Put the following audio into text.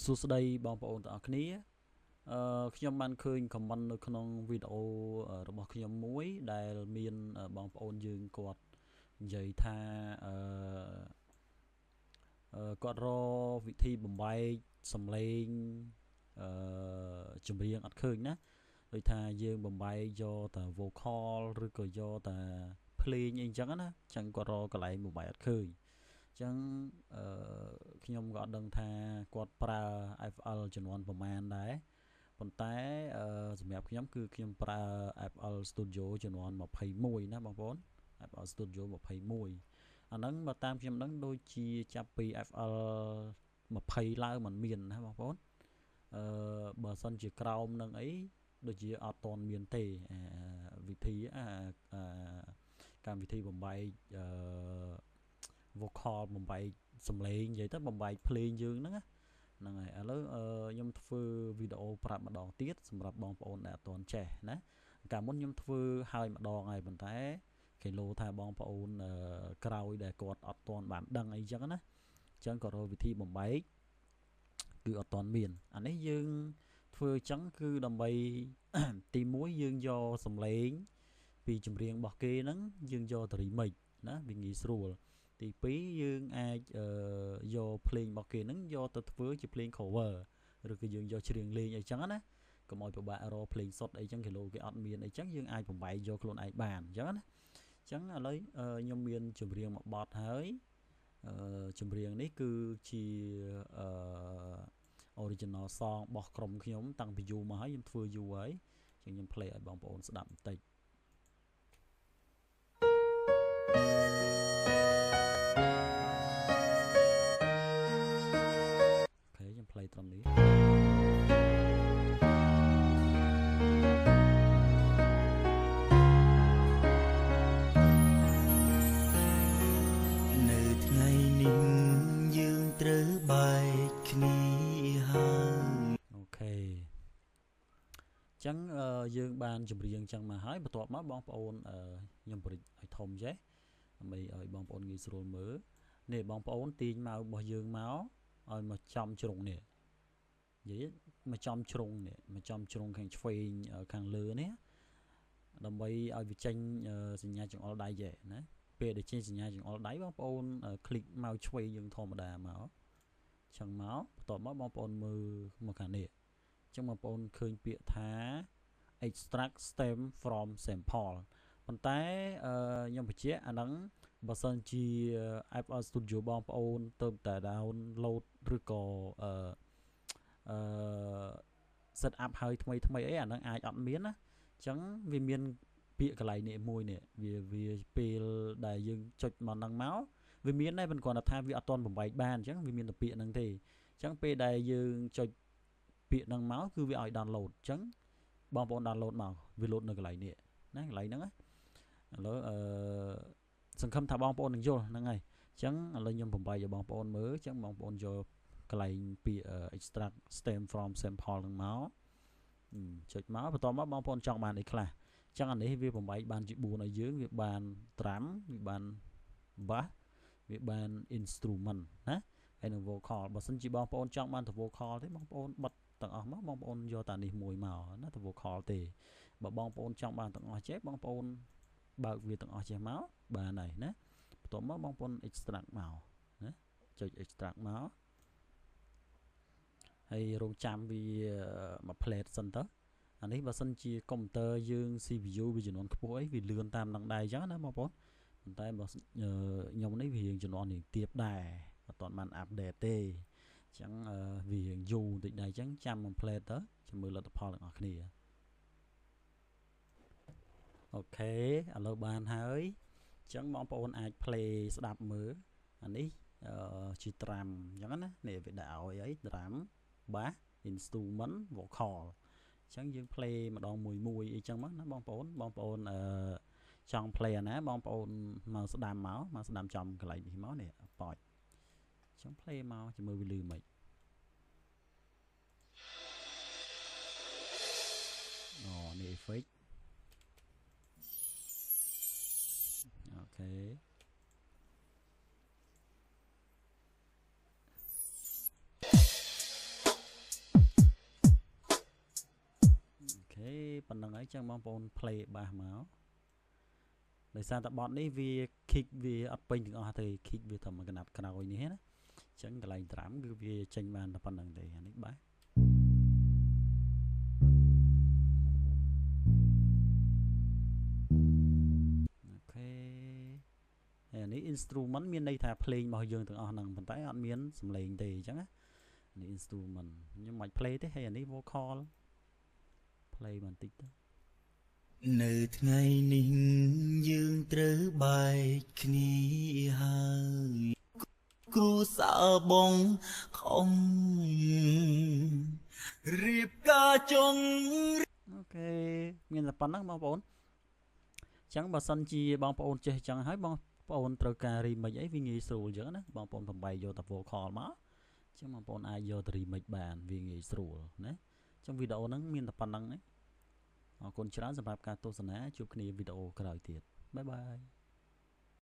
សួស្តីបងប្អូនទាំងអស់គ្នាខ្ញុំបានឃើញ comment នៅក្នុងវីដេអូរបស់ខ្ញុំមួយដែលមានបងប្អូនយើងគាត់និយាយថាគាត់រកវិធីបំបែកសំឡេងចម្រៀងអត់ឃើញណាដូចថាយើងបំបែកយកតែ vocal ឬក៏យកតែភ្លេងអីចឹងណាចឹងគាត់រកកន្លែងបំបែកអត់ឃើញចឹងខ្ញុំក៏អត់ដឹងថាគាត់ប្រើ FL ចំនួនប្រមាណដែរប៉ុន្តែសម្រាប់ខ្ញុំគឺខ្ញុំប្រើ FL Studio ចំនួន21ណាបងប្អូន FL Studio 21អាហ្នឹងបើតាមខ្ញុំដឹងដូចជាចាប់ពី FL 20ឡើងមិនមានណាបងប្អូនបើសិនជាក្រោមនឹងអីដូចជាអត់តន់មានទេវិធីកម្មវិធីបំបែកvocal បំបែកសំឡេងនិយាយទៅបំបែកភ្លេងយើងហ្នឹងហើយឥឡូវខ្ញុំធ្វើវីដេអូប្រាប់ម្ដងទៀតសម្រាប់បងប្អូនដែលអត់ទាន់ចេះណាកាលមុនខ្ញុំធ្វើហើយម្ដងហើយប៉ុន្តែគេលោថាបងប្អូនក្រោយដែលគាត់អត់ទាន់បានដឹងអីចឹងណាអញ្ចឹងក៏រកវិធីបំបែកគឺអត់ទាន់មានអានេះយើងធ្វើចឹងគឺដើម្បី ទី1យើងយកសំឡេងពីចម្រៀងរបស់គេហ្នឹងយើងយកទៅ remix ណាវាងាយស្រួលទី2យើងអាចយកភ្លេងរបស់គេហ្នឹងយកទៅធ្វើជាភ្លេង cover ឬក៏យើងយកច្រៀងលេងអីចឹងណាកុំឲ្យពិបាករកភ្លេងសុទ្ធអីចឹងគេលោគេអត់មានអីចឹងយើងអាចបំបែកយកខ្លួនឯងបានអញ្ចឹងណាអញ្ចឹងឥឡូវខ្ញុំមានចម្រៀងមួយបទហើយចម្រៀងនេះគឺជា original song របស់ក្រុមខ្ញុំតាំងពីយូរមកហើយខ្ញុំធ្វើយូរហើយអញ្ចឹងខ្ញុំ play ឲ្យបងប្អូនស្ដាប់បន្តិចខ្ញុំ play ត្រឹមនេះនៅថ្ងៃនេះយើងត្រូវបែកគ្នាហើយអូខេអញ្ចឹងយើងបានចម្រៀងអញ្ចឹងមកហើយបន្ទាប់មកបងប្អូនខ្ញុំបរិចឲ្យធំចេះដើម្បីឲ្យបងប្អូនងាយស្រួលមើលនេះបងប្អូនទាញមករបស់យើងមកឲ្យមកចំជ្រុងនេះនិយាយមកចំជ្រុងនេះមកចំជ្រុងខាងឆ្វេងខាងលើនេះដើម្បីឲ្យវាចេញសញ្ញាចង្អុលដៃចេះណាពេលដែលចេញសញ្ញាចង្អុលដៃបងប្អូនคลิกមកឆ្វេងយើងធម្មតាមកចឹងមកបន្ទាប់មកបងប្អូនមើលមកខាងនេះចឹងបងប្អូនឃើញពាក្យថា extract stem from sample ប៉ុន្តែខ្ញុំបញ្ជាក់អាហ្នឹងបើសិនជា FL Studio បងប្អូនទៅតែ download ឬក៏set up ហើយថ្មីអីអាហ្នឹងអាចអត់មានណាអញ្ចឹងវាមានពាក្យកន្លែងនេះមួយនេះវាពេលដែលយើងចុចមកហ្នឹងមកវាមានដែរមិនគ្រាន់តែថាវាអត់ទាន់បំបែកបានអញ្ចឹងវាមានតែពាក្យហ្នឹងទេអញ្ចឹងពេលដែលយើងចុចពាក្យហ្នឹងមកគឺវាឲ្យ download អញ្ចឹងបងប្អូន download មកវា load នៅកន្លែងនេះណាកន្លែងហ្នឹងណាឥឡូវសង្ឃឹមថាបងប្អូននឹងយល់ហ្នឹងហើយអញ្ចឹងឥឡូវខ្ញុំបំបែកឲ្យបងប្អូនមើលអញ្ចឹងបងប្អូនយកកន្លែងពាក្យ extract stem from sample ហ្នឹងមកចុចមកបន្ទាប់មកបងប្អូនចង់បានអីខ្លះអញ្ចឹងអានេះវាបំបែកបានជា4ឲ្យយើងវាបាន drum វាបាន bass វាបាន instrument ណាហើយនឹង vocal បើសិនជាបងប្អូនចង់បានទៅ vocal ទេបងប្អូនបិទទាំងអស់មកបងប្អូនយកតានេះមួយមកណាទៅ vocal ទេបើបងប្អូនចង់បានទាំងអស់ចេះបងប្អូនបើកវាទាំងអស់ចេះមកបានហើយណាបន្ទាប់មកបងប្អូន extract មកណាចុច extract មកហើយរងចាំវាមក plate សិនទៅអានេះបើសិនជាកុំព្យូទ័រយើង CPU វាចំនួនខ្ពស់អីវាលឿនតាមនឹងដែរអញ្ចឹងណាបងប្អូនប៉ុន្តែបើខ្ញុំនេះវាចំនួននេះទៀបដែរអត់ទាន់បាន update ទេអញ្ចឹងវាយូរបន្តិចដែរអញ្ចឹងចាំមក plate ទៅចាំមើលលទ្ធផលទាំងអស់គ្នាអូខេឥឡូវបានហើយអញ្ចឹងបងប្អូនអាច play ស្ដាប់មើលអានេះជា drum អញ្ចឹងណានេះវាដាក់ឲ្យអី drum bass instrument vocal អញ្ចឹងយើង play ម្ដងមួយអីចឹងមកណាបងប្អូនចង់ play អាណាបងប្អូនមកស្ដាំមកស្ដាំចំកន្លែងនេះមកនេះប៉ោចចង់ play មកជមើលវាលឺមិនអូនេះ effect អូខេ ប៉ុណ្្នឹងហើយចឹងបងប្អូន play បាសមកដោយសារតែបទនេះវា kick វាអត់ពេញទាំងអស់ទេ kick វាតែមួយកណាត់ក្រោយនេះណាចឹងកន្លែងត្រាំគឺវាចេញបានតែប៉ុណ្្នឹងទេអានេះបាសអូខេហើយនេះ instrument មានន័យថាភ្លេងរបស់យើងទាំងអស់ហ្នឹងប៉ុន្តែអត់មានសំឡេងទេអញ្ចឹងណានេះ instrument ខ្ញុំមិន play ទេហើយអានេះ vocal play បន្តិចទៅនៅថ្ងៃនេះយើងត្រូវបែកគ្នាហើយគូសារបងខំរៀបការចុងអូខេមានតែប៉ុណ្្នឹងបងប្អូនអញ្ចឹងបើសិនជាបងប្អូនចេះអញ្ចឹងហើយបងប្អូនត្រូវការ remix អីវាងាយស្រួលអញ្ចឹងណាបងប្អូនបំបីយកតែ vocal មកអញ្ចឹងបងប្អូនអាចយកទៅ remix បានវាងាយស្រួលណាអញ្ចឹងវីដេអូហ្នឹងមានតែប៉ុណ្្នឹងណាអរគុណច្រើនសម្រាប់ការទស្សនាជួបគ្នាវីដេអូក្រោយទៀតបាយបាយ